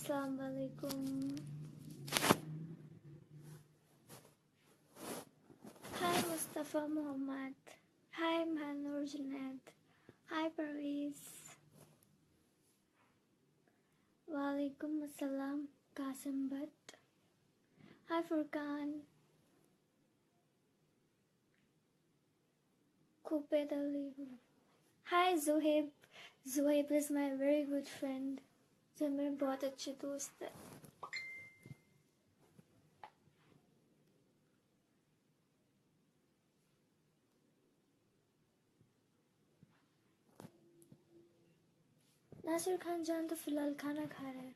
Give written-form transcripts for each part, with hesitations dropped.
अस्सलाम वालेकुम। हाय मुस्तफ़ा मोहम्मद, हाय महनूर जुनैद, हाय परवीज़, वालेकुम अस्सलाम Qasim Bhatt, hi Furqan, Khubaid Ali, hi Zuhaib. Zuhaib is my very good friend, जो मेरे बहुत अच्छे दोस्त है। नासिर खान जान तो फिलहाल खाना खा रहे हैं।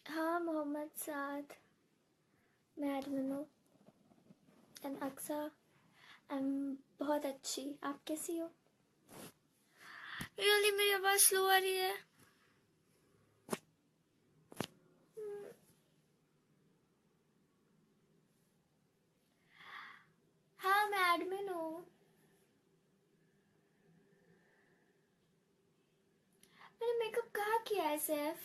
हाँ मोहम्मद साद, मैं एडमिन हूँ। एंड अक्सा, आई एम बहुत अच्छी। आप कैसी हो? रियली मेरी आवाज़ स्लो आ रही है। हाँ मैं एडमिन हूँ। मैंने मेकअप कहाँ किया है सिर्फ?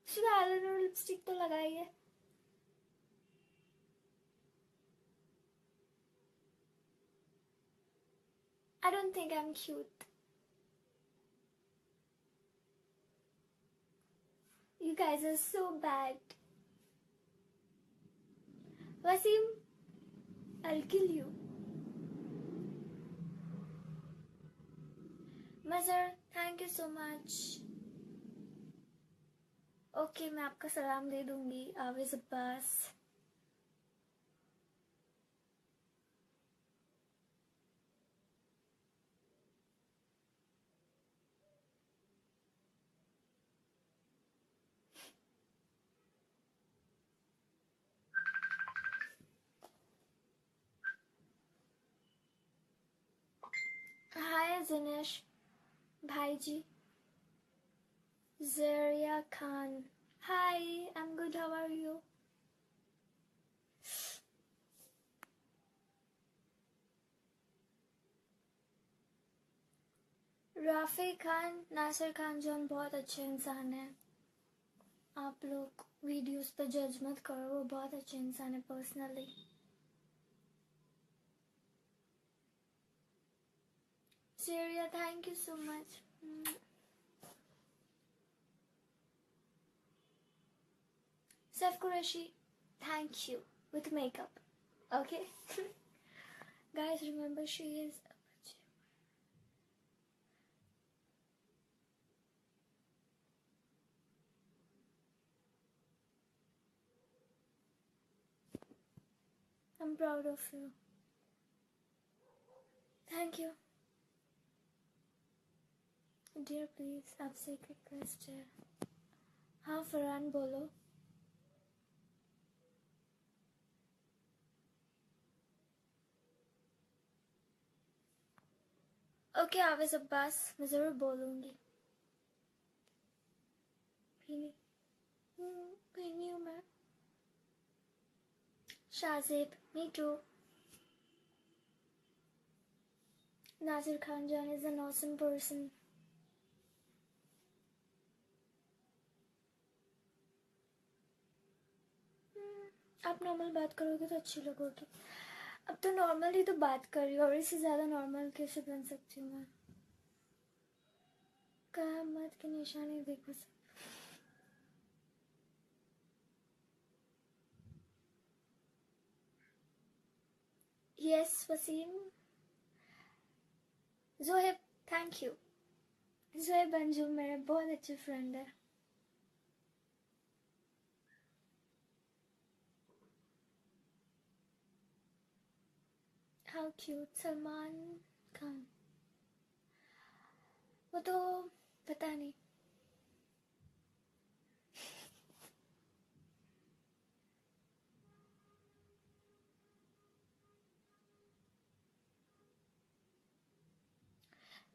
सिर्फ आईलाइनर और लिपस्टिक तो लगाई है। I don't think I'm cute. You guys are so bad. Wasim, I'll kill you. Mazhar, thank you so much. Okay, मैं आपका सलाम दे दूंगी। आवेज़ अब्बास। हाय जिनेश भाई ji. Zaria Khan. Hi, I'm good. How are you? Rafi Khan, Nasir Khan John बहुत अच्छे इंसान हैं। आप लोग वीडियोस पे जज मत करो, वो बहुत अच्छे इंसान है personally. Zaria, thank you so much. Saif Qureshi, thank you with makeup. Okay, guys, remember she is a bitch. I'm proud of you. Thank you. Dear, please, आपसे एक रिक्वेस्ट है। हाँ फरहान बोलो। ओके आवेज़ अब्बास, मैं ज़रूर बोलूँगी। पीनी हूँ मैं। Shazeb, me too. Nasir Khan Jan is an awesome person. आप नॉर्मल बात करोगे तो अच्छी लगोगी। अब तो नॉर्मल ही तो बात कर रही हूँ, और इससे ज़्यादा नॉर्मल कैसे बन सकती हूँ मैं? क़यामत के निशाने देखो सब। Yes Wasim. Zohaib, thank you. Zohaib Anju मेरे बहुत अच्छे फ्रेंड है। How cute. सलमान खान, वो तो पता नहीं।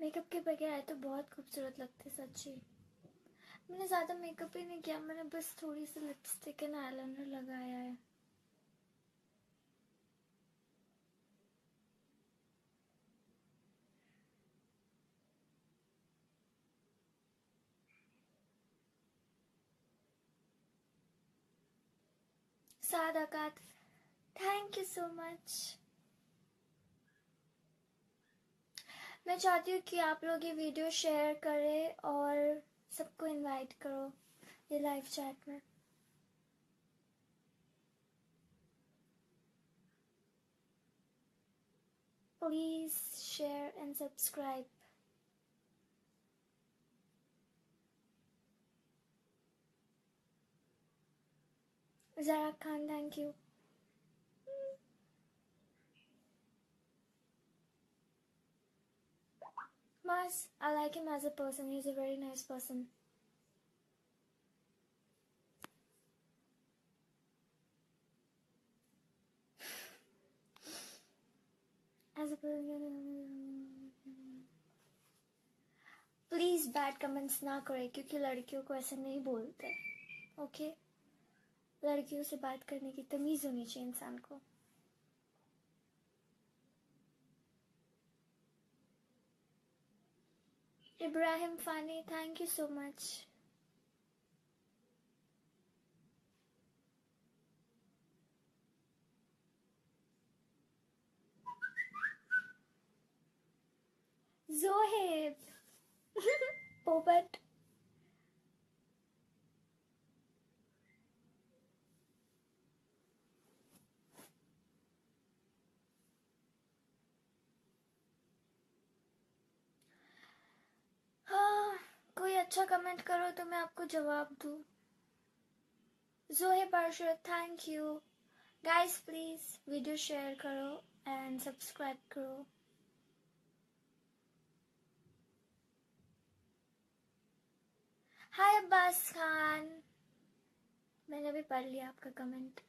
मेकअप के बगैर आए तो बहुत खूबसूरत लगते सच्ची। मैंने ज़्यादा मेकअप ही नहीं किया, मैंने बस थोड़ी सी लिपस्टिक एंड आईलाइनर लगाया है। सादाकात, थैंक यू सो मच। मैं चाहती हूँ कि आप लोग ये वीडियो शेयर करें और सबको इनवाइट करो ये लाइव चैट में। Please share and subscribe. Zara Khan, thank you. Mas, I like him as a person. He's a very nice person. As a person, please bad comments ना करें क्योंकि लड़कियों को ऐसे नहीं बोलते। ओके, लड़कियों से बात करने की तमीज होनी चाहिए इंसान को। Ibrahim Fani, thank you so much. Zoheb पोपट, हाँ कोई अच्छा कमेंट करो तो मैं आपको जवाब दूँ। Zoheb Arshad, thank you. Guys please video share करो एंड सब्सक्राइब करो। हाय अब्बास खान, मैंने भी पढ़ लिया आपका comment.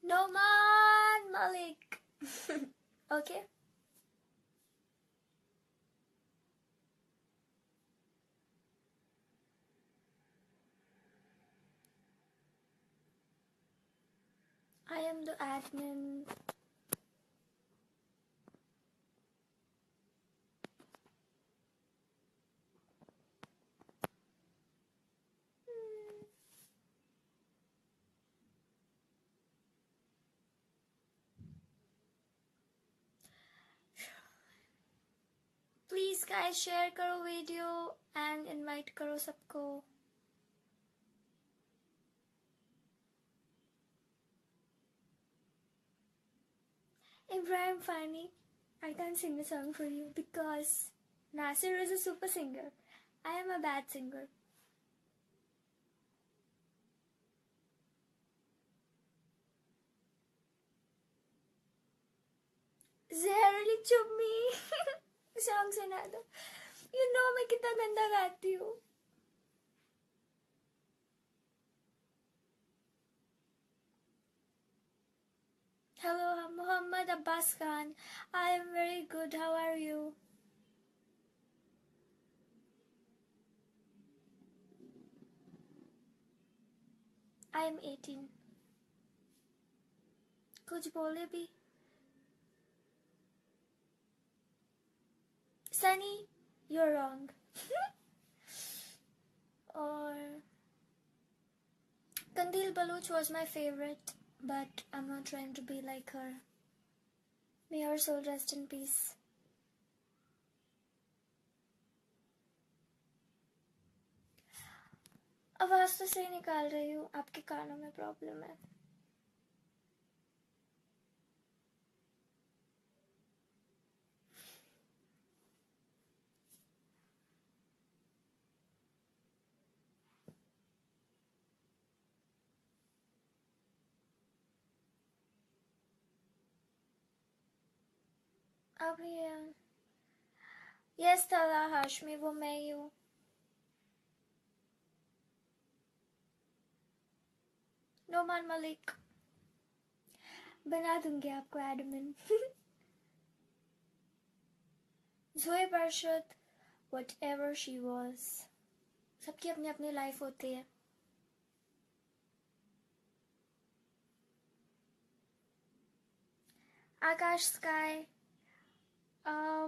Noman Malik okay I am the admin. Please guys share करो वीडियो एंड इनवाइट करो सबको। Ibrahim Fani, I can't sing a song for you because Nasir is a super singer. I am a bad singer. जहरीली चुम्मी song सुना दो। You know मैं कितना गंदा गाती हूँ। Hello, Muhammad Abbas Khan. I am very good. How are you? I am 18. कुछ बोले भी? Sunny, you're wrong. Or Kandil Baluch was my favorite, but I'm not trying to be like her. May her soul rest in peace. आवाज तो सही निकाल रही हूँ, आपके कानों में प्रॉब्लम है। अब यस तला हाशमी, वो मैं ही हूँ। नोमान मलिक, बना दूंगी आपको admin. Joe Arshad, whatever she was, सबकी अपनी अपनी लाइफ होती है। Akash Sky. Oh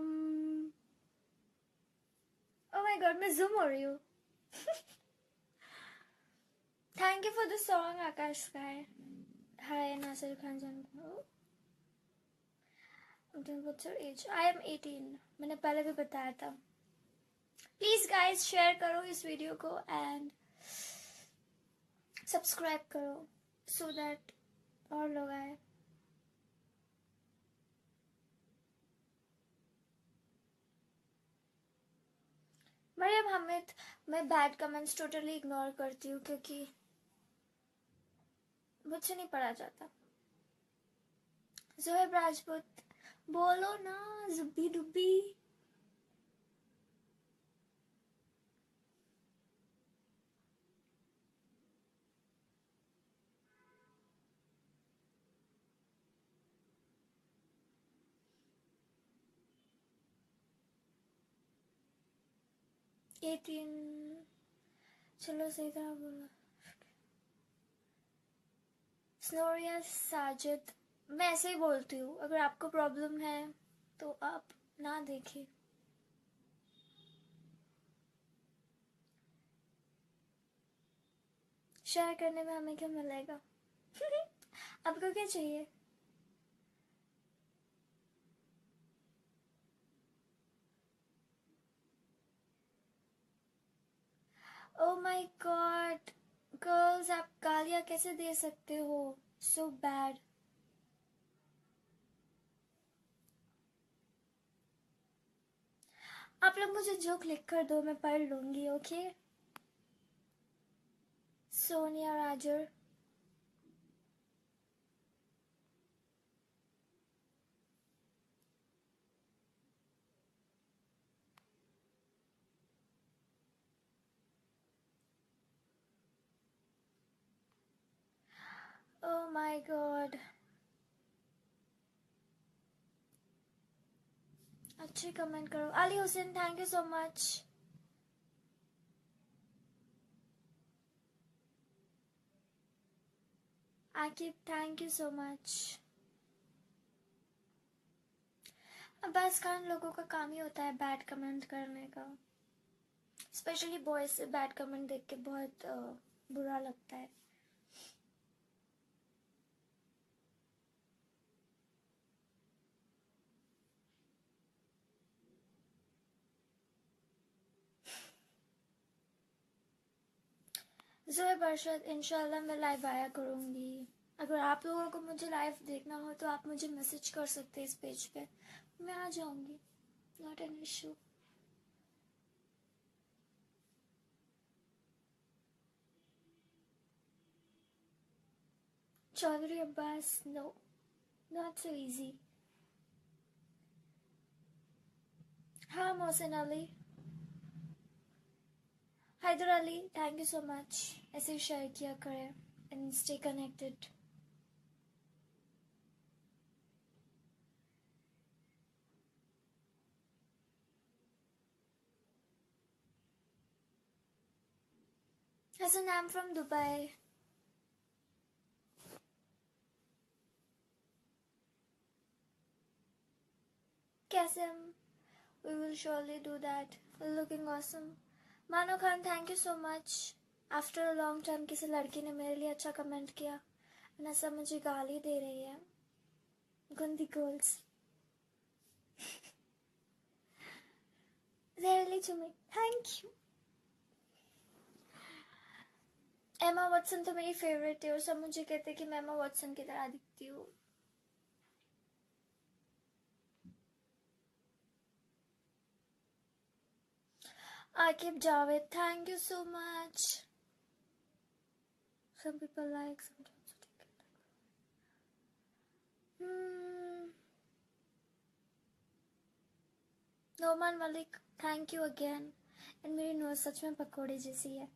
my god, मैं zoom हो रही हूँ. Thank you for the song, Akash Sky. Hi, Nasir Khan Jan. What's your age? I am 18. मैंने पहले भी बताया था. Please guys, share करो इस वीडियो को and subscribe करो so that और लोग आए. मरियम हमिद, मैं बैड कमेंट्स टोटली इग्नोर करती हूँ क्योंकि मुझसे नहीं पढ़ा जाता. जोहेब राजपूत, बोलो ना जुब्बी डुब्बी. चलो सही तरह बोलो. स्नोरिया साजिद, मैं ऐसे ही बोलती हूँ. अगर आपको प्रॉब्लम है तो आप ना देखिए. शेयर करने में हमें क्या मिलेगा? आपको क्या चाहिए? Oh my god, girls, आप गालियाँ कैसे दे सकते हो? So bad. आप लोग मुझे जोक लिख कर दो, मैं पढ़ लूंगी. Okay? Sonia Roger. Oh my god. अच्छे कमेंट करो. Ali Hussain, thank you so much. Aqib, thank you so much. बस खान लोगों का काम ही होता है बैड कमेंट करने का. स्पेशली बॉयज से बैड कमेंट देख के बहुत बुरा लगता है. ज़ोएब अरशद, इंशाल्लाह मैं लाइव आया करूँगी. अगर आप लोगों को मुझे लाइव देखना हो तो आप मुझे मैसेज कर सकते हैं इस पेज पे. मैं आ जाऊँगी. Not an issue. Chaudhry Abbas, no, not so easy. हाँ Mohsin Ali. Haider Ali, thank you so much. ऐसे शेयर किया करें and stay connected. Hassan, I am from Dubai. कैसे हम? We will surely do that. Looking awesome. मानो Khan, thank you so much. After a long time किसी लड़की ने मेरे लिए अच्छा कमेंट किया. नसा मुझे गाली दे रही है. गंदी गर्ल्स. जहरीली चुम्मी, थैंक यू. एमा वॉटसन तो मेरी फेवरेट है और सब मुझे कहते हैं कि मैं एमा वॉटसन की तरह दिखती हूँ. Aqib Javed, thank you so much. Some people like, sometimes take it. Noman Malik, thank you again. And मेरी नोज सच में पकौड़े जैसी है.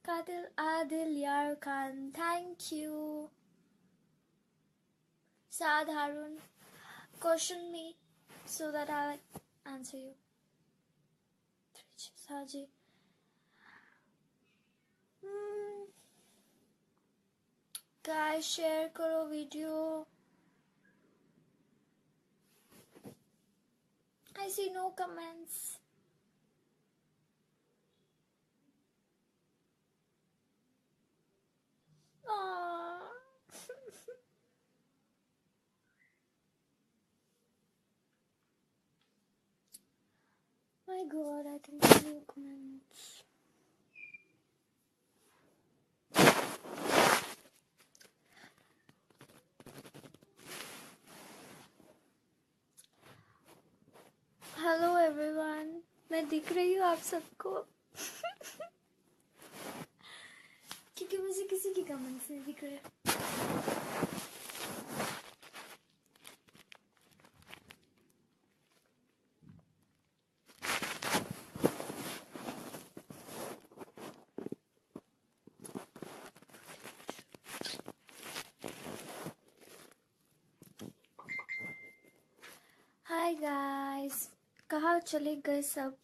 कादिल आदिल यार Khan, thank you. Saad Haroon, question me so that I'll answer you. हाँ जी. गाइस शेयर करो video. see no comments. Aww. My God, I think I see no comments. Hello everyone, मैं दिख रही हूँ आप सबको क्योंकि मुझे किसी की कमेंट्स नहीं दिख रहे. हाय गाइस, कहाँ चले गए सब?